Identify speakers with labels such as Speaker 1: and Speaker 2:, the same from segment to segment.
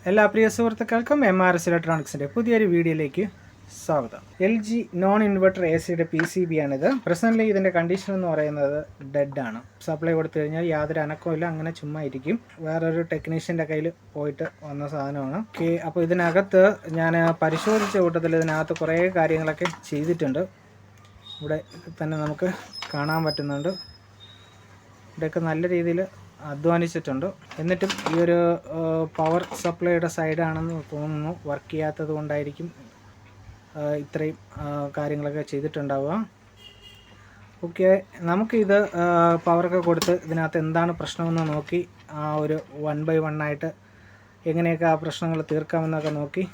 Speaker 1: എല്ലാ പ്രിയ സുഹൃത്തുക്കൾക്കും MRS ഇലക്ട്രോണിക്സിൻ്റെ പുതിയൊരു വീഡിയോയിലേക്ക് സ്വാഗതം. LG non inverter AC P C B ആണിത്. പ്രസൻ്റ്ലി ഇതിൻ്റെ കണ്ടീഷൻ എന്ന് പറയുന്നത് ഡെഡ് ആണ്. സപ്ലൈ കൊടുത്തു കഴിഞ്ഞാൽ യാതൊരു അനക്കവും ഇല്ല, അങ്ങനെ ചുമ്മാ ഇരിക്കും. വേറൊരു ടെക്നീഷ്യൻ്റെ കയ്യിൽ പോയിട്ട് വന്ന സാധനമാണ്. അപ്പോൾ ഇതിനകത്ത് ഞാൻ പരിശോധിച്ച കൂട്ടത്തിൽ ഇതിനകത്ത് കുറേ കാര്യങ്ങളൊക്കെ ചെയ്തിട്ടുണ്ട്. ഇവിടെ തന്നെ നമുക്ക് കാണാൻ പറ്റുന്നുണ്ട്. ഇവിടെയൊക്കെ നല്ല രീതിയിൽ അധ്വാനിച്ചിട്ടുണ്ട്. എന്നിട്ടും ഈ ഒരു പവർ സപ്ലൈയുടെ സൈഡാണെന്ന് തോന്നുന്നു, വർക്ക് ചെയ്യാത്തത് കൊണ്ടായിരിക്കും ഇത്രയും കാര്യങ്ങളൊക്കെ ചെയ്തിട്ടുണ്ടാവുക. ഓക്കെ, നമുക്കിത് പവറൊക്കെ കൊടുത്ത് ഇതിനകത്ത് എന്താണ് പ്രശ്നമെന്ന് നോക്കി ഒരു 1 by 1 ആയിട്ട് എങ്ങനെയൊക്കെ ആ പ്രശ്നങ്ങൾ തീർക്കാമെന്നൊക്കെ നോക്കി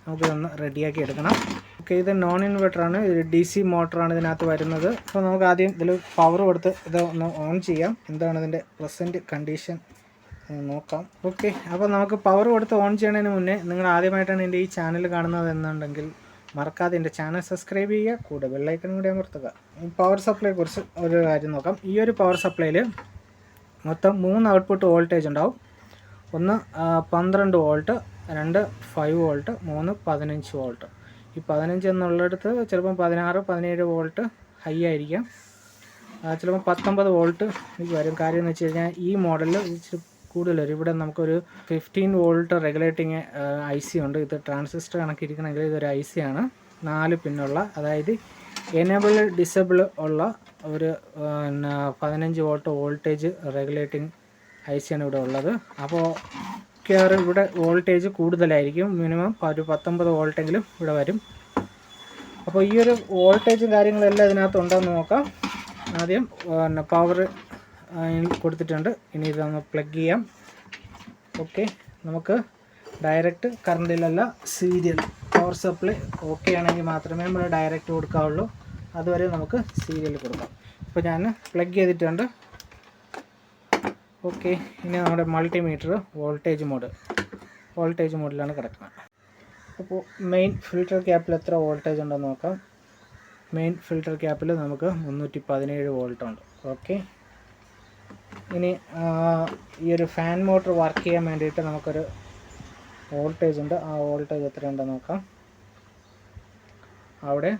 Speaker 1: നമുക്കിതൊന്ന് റെഡിയാക്കി എടുക്കണം. ഓക്കെ, ഇത് നോൺ ഇൻവെർട്ടറാണ്, ഇത് DC മോട്ടറാണ് ഇതിനകത്ത് വരുന്നത്. അപ്പോൾ നമുക്ക് ആദ്യം ഇതിൽ പവർ കൊടുത്ത് ഇത് ഒന്ന് ഓൺ ചെയ്യാം. എന്താണ് ഇതിൻ്റെ പ്രസൻറ്റ് കണ്ടീഷൻ നോക്കാം. ഓക്കെ, അപ്പോൾ നമുക്ക് പവർ കൊടുത്ത് ഓൺ ചെയ്യുന്നതിന് മുന്നേ നിങ്ങൾ ആദ്യമായിട്ടാണ് എൻ്റെ ഈ ചാനൽ കാണുന്നത് എന്നുണ്ടെങ്കിൽ മറക്കാതെ എൻ്റെ ചാനൽ സബ്സ്ക്രൈബ് ചെയ്യുക, കൂടെ ബെല്ലൈക്കൺ കൂടി അമർത്തുക. ഈ പവർ സപ്ലൈയെ കുറിച്ച് ഒരു കാര്യം നോക്കാം. ഈ ഒരു പവർ സപ്ലൈയിൽ മൊത്തം 3 ഔട്ട്പുട്ട് വോൾട്ടേജ് ഉണ്ടാവും. ഒന്ന് 12 വോൾട്ട്, 2 5 വോൾട്ട്, 3 15 വോൾട്ട്. ഈ 15 എന്നുള്ളിടത്ത് ചിലപ്പം 16 17 വോൾട്ട് ഹൈ ആയിരിക്കാം, ചിലപ്പോൾ 19 വോൾട്ട് വരും. കാര്യം എന്ന് വെച്ച് കഴിഞ്ഞാൽ ഈ മോഡലിൽ ഇച്ചിരി കൂടുതൽ വരും. ഇവിടെ നമുക്കൊരു 15 വോൾട്ട് റെഗുലേറ്റിംഗ് IC ഉണ്ട്. ഇത് ട്രാൻസിസ്റ്റർ കണക്കിരിക്കണമെങ്കിൽ ഇതൊരു IC ആണ്, 4 പിന്നുള്ള, അതായത് എനേബിൾ ഡിസേബിൾ ഉള്ള ഒരു 15 വോൾട്ട് വോൾട്ടേജ് റെഗുലേറ്റിംഗ് IC ആണ് ഇവിടെ ഉള്ളത്. അപ്പോൾ ഇവിടെ വോൾട്ടേജ് കൂടുതലായിരിക്കും, മിനിമം ഒരു 19 വോൾട്ടെങ്കിലും ഇവിടെ വരും. അപ്പോൾ ഈ ഒരു വോൾട്ടേജും കാര്യങ്ങളെല്ലാം ഇതിനകത്ത് ഉണ്ടോയെന്ന് നോക്കാം. ആദ്യം പവർ കൊടുത്തിട്ടുണ്ട്, ഇനി ഇതൊന്ന് പ്ലഗ് ചെയ്യാം. ഓക്കെ, നമുക്ക് ഡയറക്റ്റ് കറണ്ടിലല്ല സീരിയൽ പവർ സപ്ലൈ ഓക്കെ ആണെങ്കിൽ മാത്രമേ നമ്മൾ ഡയറക്റ്റ് കൊടുക്കാവുള്ളൂ. അതുവരെ നമുക്ക് സീരിയൽ കൊടുക്കാം. ഇപ്പോൾ ഞാൻ പ്ലഗ് ചെയ്തിട്ടുണ്ട്. ഓക്കെ, ഇനി നമ്മുടെ മൾട്ടിമീറ്റർ വോൾട്ടേജ് മോഡിലാണ് കിടക്കുന്നത്. അപ്പോൾ മെയിൻ ഫിൽറ്റർ ക്യാപ്പിൽ എത്ര വോൾട്ടേജ് ഉണ്ടെന്ന് നോക്കാം. മെയിൻ ഫിൽറ്റർ ക്യാപ്പിൽ നമുക്ക് 317 വോൾട്ട് ഉണ്ട്. ഓക്കെ, ഇനി ഈ ഒരു ഫാൻ മോട്ടർ വർക്ക് ചെയ്യാൻ വേണ്ടിയിട്ട് നമുക്കൊരു വോൾട്ടേജ് ഉണ്ട്. ആ വോൾട്ടേജ് എത്രയുണ്ടെന്ന് നോക്കാം. അവിടെ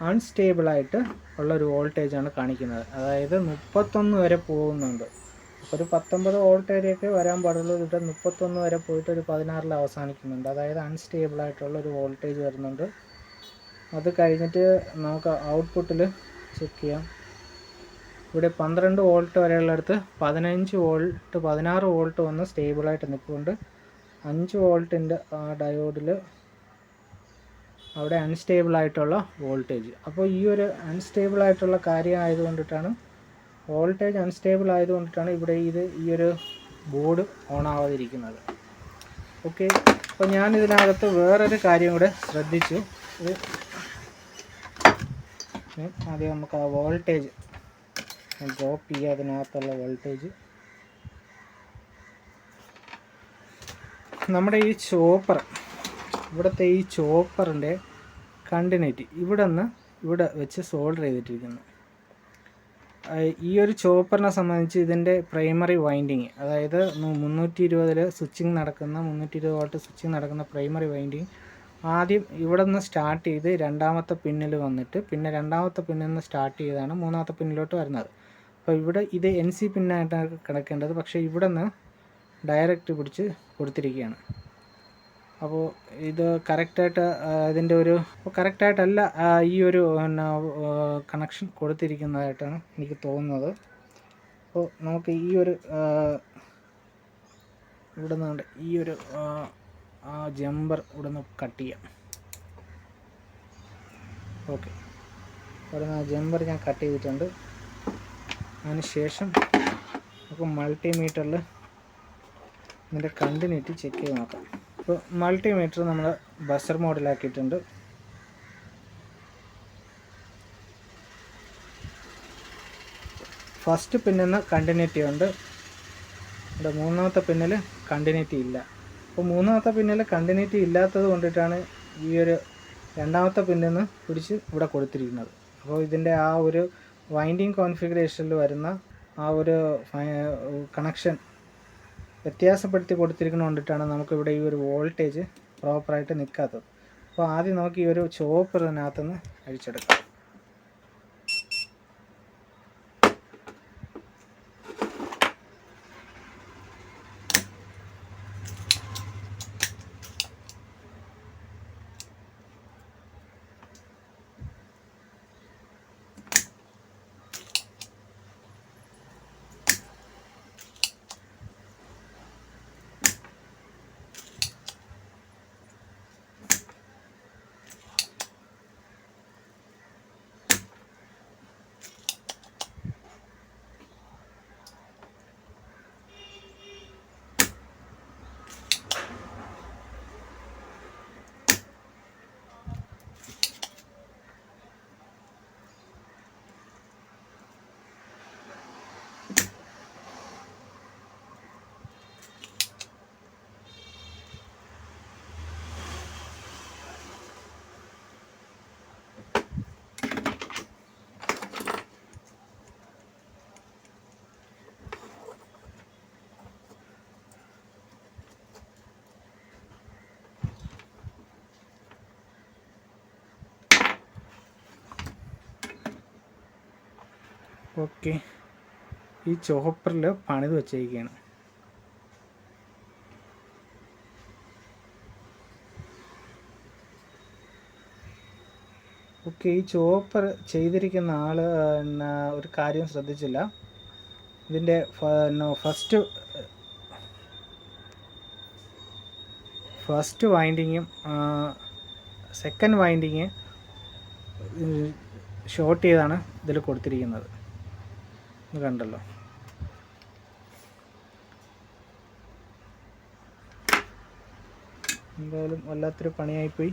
Speaker 1: അൺസ്റ്റേബിളായിട്ട് ഉള്ളൊരു വോൾട്ടേജാണ് കാണിക്കുന്നത്, അതായത് 31 വരെ പോകുന്നുണ്ട്. ഒരു 19 വോൾട്ട് വരെയൊക്കെ വരാൻ പാടുള്ളൂ. ഇവിടെ 31 വരെ പോയിട്ട് ഒരു 16 അവസാനിക്കുന്നുണ്ട്, അതായത് അൺസ്റ്റേബിളായിട്ടുള്ളൊരു വോൾട്ടേജ് വരുന്നുണ്ട്. അത് കഴിഞ്ഞിട്ട് നമുക്ക് ഔട്ട്പുട്ടിൽ ചെക്ക് ചെയ്യാം. ഇവിടെ 12 വോൾട്ട് വരെയുള്ളിടത്ത് 15 വോൾട്ട് 16 വോൾട്ട് വന്ന് സ്റ്റേബിളായിട്ട് നിൽക്കുന്നുണ്ട്. 5 വോൾട്ടിൻ്റെ ആ ഡയോഡിൽ അവിടെ അൺസ്റ്റേബിളായിട്ടുള്ള വോൾട്ടേജ്. അപ്പോൾ ഈ ഒരു അൺസ്റ്റേബിളായിട്ടുള്ള കാര്യം ആയതുകൊണ്ടിട്ടാണ്, വോൾട്ടേജ് അൺസ്റ്റേബിൾ ആയതുകൊണ്ടിട്ടാണ് ഇവിടെ ഈ ഒരു ബോർഡ് ഓൺ ആവാതിരിക്കുന്നത്. ഓക്കെ, അപ്പോൾ ഞാനിതിനകത്ത് വേറൊരു കാര്യം കൂടെ ശ്രദ്ധിച്ചു. ആദ്യം നമുക്ക് ആ വോൾട്ടേജ് ഡ്രോപ്പ് ചെയ്യുക. അതിനകത്തുള്ള വോൾട്ടേജ് നമ്മുടെ ഈ ഇവിടുത്തെ ഈ ചോപ്പറിൻ്റെ കണ്ടിന്യൂറ്റി ഇവിടെ വെച്ച് സോൾഡർ ചെയ്തിട്ടിരിക്കുന്നു. ഈ ഒരു ചോപ്പറിനെ സംബന്ധിച്ച് ഇതിൻ്റെ പ്രൈമറി വൈൻഡിങ്, അതായത് 320 സ്വിച്ചിങ് നടക്കുന്ന 320 വോൾട്ട് സ്വിച്ചിങ് നടക്കുന്ന പ്രൈമറി വൈൻഡിങ് ആദ്യം ഇവിടെ നിന്ന് സ്റ്റാർട്ട് ചെയ്ത് രണ്ടാമത്തെ പിന്നിൽ വന്നിട്ട് പിന്നെ രണ്ടാമത്തെ പിന്നിൽ നിന്ന് സ്റ്റാർട്ട് ചെയ്താണ് മൂന്നാമത്തെ പിന്നിലോട്ട് വരുന്നത്. അപ്പോൾ ഇവിടെ ഇത് NC പിന്നായിട്ടാണ് കിടക്കേണ്ടത്, പക്ഷേ ഇവിടെ നിന്ന് ഡയറക്റ്റ് പിടിച്ച് കൊടുത്തിരിക്കുകയാണ്. അപ്പോൾ ഇത് കറക്റ്റായിട്ട് ഇതിൻ്റെ ഒരു കറക്റ്റായിട്ടല്ല ഈ ഒരു കണക്ഷൻ കൊടുത്തിരിക്കുന്നതായിട്ടാണ് എനിക്ക് തോന്നുന്നത്. അപ്പോൾ നമുക്ക് ഈ ഒരു ഇവിടെ നിന്ന് ഈ ഒരു ജമ്പർ ഇവിടെ നിന്ന് കട്ട് ചെയ്യാം. ഓക്കെ, ഇവിടെ നിന്ന് ജമ്പർ ഞാൻ കട്ട് ചെയ്തിട്ടുണ്ട്. അതിന് ശേഷം നമുക്ക് മൾട്ടിമീറ്ററിൽ ഇതിൻ്റെ കണ്ടിന്യൂറ്റി ചെക്ക് ചെയ്ത് നോക്കാം. ഇപ്പോൾ മൾട്ടിമീറ്റർ നമ്മൾ ബസർ മോഡിലാക്കിയിട്ടുണ്ട്. ഫസ്റ്റ് പിന്നിൽ കണ്ടിന്യൂറ്റി ഉണ്ട്, ഇവിടെ മൂന്നാമത്തെ പിന്നിൽ കണ്ടിന്യൂറ്റി ഇല്ല. അപ്പോൾ മൂന്നാമത്തെ പിന്നിൽ കണ്ടിന്യൂറ്റി ഇല്ലാത്തത് കൊണ്ടിട്ടാണ് ഈ ഒരു രണ്ടാമത്തെ പിന്നിൽ നിന്ന് പിടിച്ച് ഇവിടെ കൊടുത്തിരിക്കുന്നത്. അപ്പോൾ ഇതിൻ്റെ ആ ഒരു വൈൻഡിങ് കോൺഫിഗറേഷനിൽ വരുന്ന ആ ഒരു കണക്ഷൻ വ്യത്യാസപ്പെടുത്തി കൊടുത്തിരിക്കുന്നത് കൊണ്ടിട്ടാണ് നമുക്കിവിടെ ഈ ഒരു വോൾട്ടേജ് പ്രോപ്പറായിട്ട് നിൽക്കാത്തത്. അപ്പോൾ ആദ്യം നമുക്ക് ഈ ഒരു ചോപ്പറിനകത്തുനിന്ന് അഴിച്ചെടുക്കാം. ഓക്കെ, ഈ ചോപ്പറിൽ പണിത് വെച്ചിരിക്കുകയാണ്. ഓക്കെ, ഈ ചോപ്പർ ചെയ്തിരിക്കുന്ന ആൾ ഒരു കാര്യം ശ്രദ്ധിച്ചില്ല. ഇതിൻ്റെ ഫസ്റ്റ് വൈൻഡിങ്ങും സെക്കൻഡ് വൈൻഡിങ് ഷോർട്ട് ചെയ്താണ് ഇതിൽ കൊടുത്തിരിക്കുന്നത്. ഇത് കണ്ടല്ലോ. എന്തായാലും വല്ലാത്തൊരു പണിയായിപ്പോയി.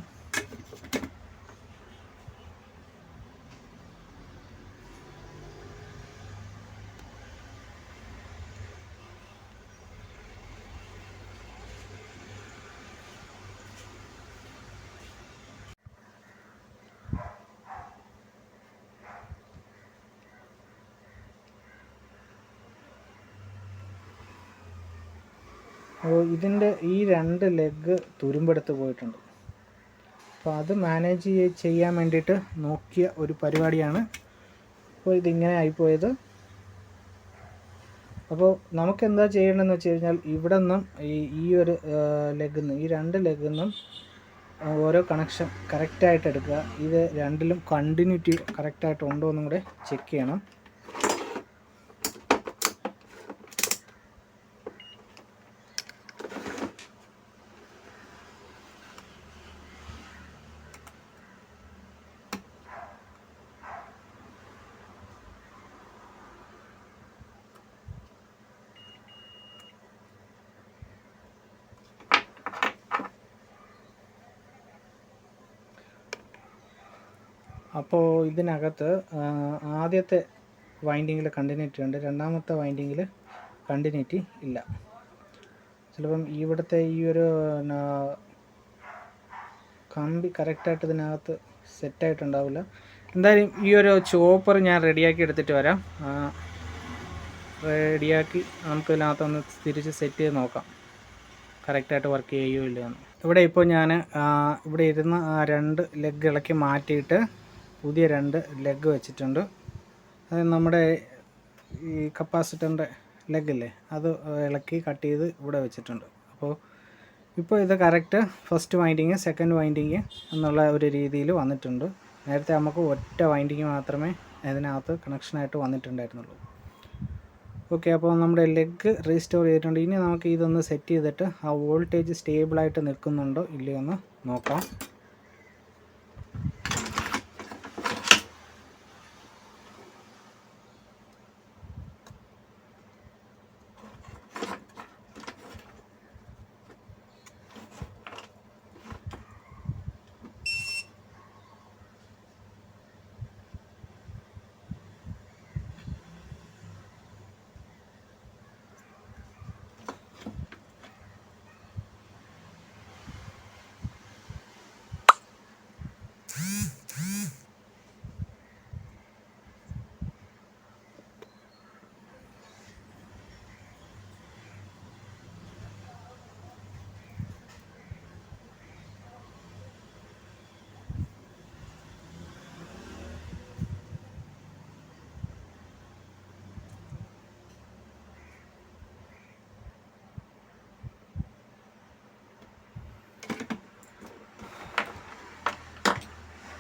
Speaker 1: അപ്പോൾ ഇതിൻ്റെ ഈ 2 ലെഗ് തുരുമ്പെടുത്ത് പോയിട്ടുണ്ട്. അപ്പോൾ അത് മാനേജ് ചെയ്യാൻ വേണ്ടിയിട്ട് നോക്കിയ ഒരു പരിപാടിയാണ് അപ്പോൾ ഇതിങ്ങനെ ആയിപ്പോയത്. അപ്പോൾ നമുക്ക് എന്താ ചെയ്യേണ്ടതെന്ന് വെച്ച് കഴിഞ്ഞാൽ ഇവിടെ നിന്നും ഈ ഒരു ലെഗിൽ നിന്ന്, ഈ 2 ലെഗിൽ നിന്നും ഓരോ കണക്ഷൻ കറക്റ്റായിട്ട് എടുക്കുക. ഇത് രണ്ടിലും കണ്ടിന്യൂറ്റി കറക്റ്റായിട്ട് ഉണ്ടോ എന്നും കൂടെ ചെക്ക് ചെയ്യണം. അപ്പോൾ ഇതിനകത്ത് ആദ്യത്തെ വൈൻഡിങ്ങിൽ കണ്ടിന്യൂറ്റി ഉണ്ട്, രണ്ടാമത്തെ വൈൻഡിങ്ങിൽ കണ്ടിന്യൂറ്റി ഇല്ല. ചിലപ്പം ഇവിടുത്തെ ഈ ഒരു കമ്പി കറക്റ്റായിട്ട് ഇതിനകത്ത് സെറ്റായിട്ടുണ്ടാവില്ല. എന്തായാലും ഈ ഒരു ചോപ്പർ ഞാൻ റെഡിയാക്കി എടുത്തിട്ട് വരാം. റെഡിയാക്കി നമുക്ക് ഇതിനകത്തൊന്ന് തിരിച്ച് സെറ്റ് ചെയ്ത് നോക്കാം കറക്റ്റായിട്ട് വർക്ക് ചെയ്യുമോ ഇല്ലയെന്ന്. ഇവിടെ ഇപ്പോൾ ഞാൻ ഇവിടെ ഇരുന്ന് 2 ലെഗ് ഇളക്കി മാറ്റിയിട്ട് പുതിയ 2 ലെഗ് വെച്ചിട്ടുണ്ട്. അത് നമ്മുടെ ഈ കപ്പാസിറ്ററിൻ്റെ ലെഗില്ലേ, അത് ഇളക്കി കട്ട് ചെയ്ത് ഇവിടെ വെച്ചിട്ടുണ്ട്. അപ്പോൾ ഇപ്പോൾ ഇത് correct first winding second winding എന്നുള്ള ഒരു രീതിയിൽ വന്നിട്ടുണ്ട്. നേരത്തെ നമുക്ക് ഒറ്റ വൈൻഡിങ് മാത്രമേ ഇതിനകത്ത് കണക്ഷനായിട്ട് വന്നിട്ടുണ്ടായിരുന്നുള്ളൂ. ഓക്കെ, അപ്പോൾ നമ്മുടെ ലെഗ് റീസ്റ്റോർ ചെയ്തിട്ടുണ്ട്. ഇനി നമുക്ക് ഇതൊന്ന് സെറ്റ് ചെയ്തിട്ട് ആ വോൾട്ടേജ് സ്റ്റേബിളായിട്ട് നിൽക്കുന്നുണ്ടോ ഇല്ലയോ എന്ന് നോക്കാം.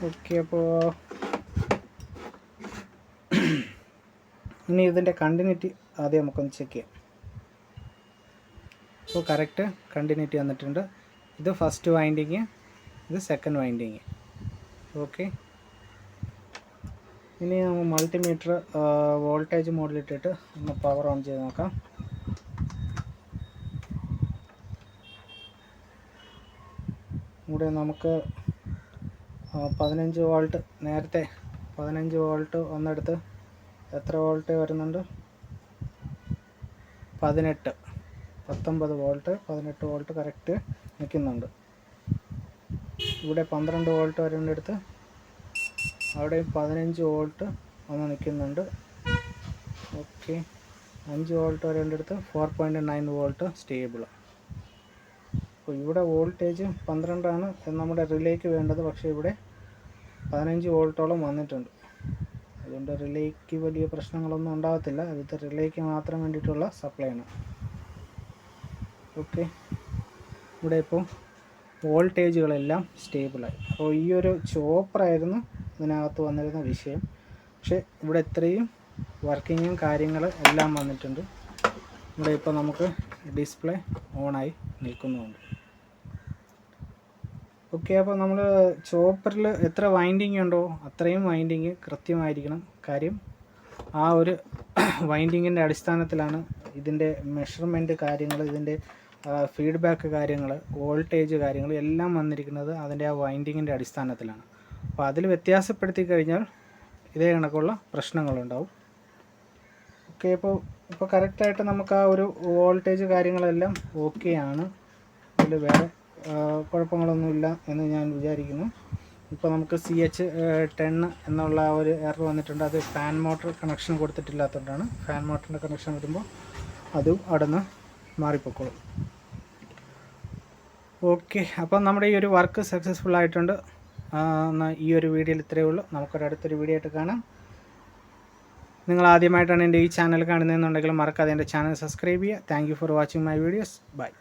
Speaker 1: ഓക്കെ, അപ്പോൾ ഇനി ഇതിൻ്റെ കണ്ടിന്യൂറ്റി ആദ്യം നമുക്കൊന്ന് ചെക്ക് ചെയ്യാം. അപ്പോൾ കറക്റ്റ് കണ്ടിന്യൂറ്റി വന്നിട്ടുണ്ട്. ഇത് ഫസ്റ്റ് വൈൻഡിങ്, ഇത് സെക്കൻഡ് വൈൻഡിങ്. ഓക്കെ, ഇനി നമുക്ക് മൾട്ടിമീറ്റർ വോൾട്ടേജ് മോഡിലിട്ടിട്ട് ഒന്ന് പവർ ഓൺ ചെയ്ത് നോക്കാം. ഇവിടെ നമുക്ക് 15 വോൾട്ട്, നേരത്തെ 15 വോൾട്ട് ഒന്നെടുത്ത് എത്ര വോൾട്ട് വരുന്നുണ്ട്? 19 വോൾട്ട്, 18 വോൾട്ട് കറക്റ്റ് നിൽക്കുന്നുണ്ട്. ഇവിടെ 12 വോൾട്ട് വരുന്നിടത്ത് അവിടെയും 15 വോൾട്ട് ഒന്ന് നിൽക്കുന്നുണ്ട്. ഓക്കെ, 5 വോൾട്ട് വരേണ്ടടുത്ത് 4.9 വോൾട്ട് സ്റ്റേബിൾ. അപ്പോൾ ഇവിടെ വോൾട്ടേജ് 12 നമ്മുടെ റിലേക്ക് വേണ്ടത്, പക്ഷേ ഇവിടെ 15 വോൾട്ടോളം വന്നിട്ടുണ്ട്. അതുകൊണ്ട് റിലേക്ക് വലിയ പ്രശ്നങ്ങളൊന്നും ഉണ്ടാകത്തില്ല. ഇത് റിലേക്ക് മാത്രം വേണ്ടിയിട്ടുള്ള സപ്ലൈ ആണ്. ഓക്കെ, ഇവിടെ ഇപ്പോൾ വോൾട്ടേജുകളെല്ലാം സ്റ്റേബിളായി. അപ്പോൾ ഈ ഒരു ചോപ്പറായിരുന്നു ഇതിനകത്ത് വന്നിരുന്ന വിഷയം. പക്ഷേ ഇവിടെ ഇത്രയും വർക്കിങ്ങും കാര്യങ്ങൾ എല്ലാം വന്നിട്ടുണ്ട്. ഇവിടെ ഇപ്പോൾ നമുക്ക് ഡിസ്പ്ലേ ഓണായി നിൽക്കുന്നുണ്ട്. ഓക്കെ, അപ്പോൾ നമ്മൾ ചോപ്പറിൽ എത്ര വൈൻഡിങ് ഉണ്ടോ അത്രയും വൈൻഡിങ് കൃത്യമായിരിക്കണം. കാര്യം ആ ഒരു വൈൻഡിങ്ങിൻ്റെ അടിസ്ഥാനത്തിലാണ് ഇതിൻ്റെ മെഷർമെൻറ്റ് കാര്യങ്ങൾ, ഇതിൻ്റെ ഫീഡ്ബാക്ക് കാര്യങ്ങൾ, വോൾട്ടേജ് കാര്യങ്ങൾ എല്ലാം വന്നിരിക്കുന്നത് അതിൻ്റെ ആ വൈൻഡിങ്ങിൻ്റെ അടിസ്ഥാനത്തിലാണ്. അപ്പോൾ അതിൽ വ്യത്യാസപ്പെടുത്തി കഴിഞ്ഞാൽ ഇതേ കണക്കുള്ള പ്രശ്നങ്ങളുണ്ടാവും. ഓക്കെ, ഇപ്പോൾ കറക്റ്റായിട്ട് നമുക്ക് ആ ഒരു വോൾട്ടേജ് കാര്യങ്ങളെല്ലാം ഓക്കെയാണ്. ഇതിൽ വേറെ കുഴപ്പങ്ങളൊന്നുമില്ല എന്ന് ഞാൻ വിചാരിക്കുന്നു. ഇപ്പോൾ നമുക്ക് CH10 എന്നുള്ള ഒരു എറർ വന്നിട്ടുണ്ട്. അത് ഫാൻ മോട്ടർ കണക്ഷൻ കൊടുത്തിട്ടില്ലാത്തതുകൊണ്ടാണ്. ഫാൻ മോട്ടറിൻ്റെ കണക്ഷൻ വരുമ്പോൾ അതും അവിടെ നിന്ന് മാറിപ്പോക്കോളും. ഓക്കെ, അപ്പം നമ്മുടെ ഈ ഒരു വർക്ക് സക്സസ്ഫുൾ ആയിട്ടുണ്ട്. ഈ ഒരു വീഡിയോയിൽ ഇത്രയേ ഉള്ളൂ. നമുക്കൊരടുത്തൊരു വീഡിയോ ആയിട്ട് കാണാം. നിങ്ങൾ ആദ്യമായിട്ടാണ് എൻ്റെ ഈ ചാനൽ കാണുന്നതെന്നുണ്ടെങ്കിൽ മറക്കാതെ എൻ്റെ ചാനൽ സബ്സ്ക്രൈബ് ചെയ്യുക. Thank you for watching my videos. By.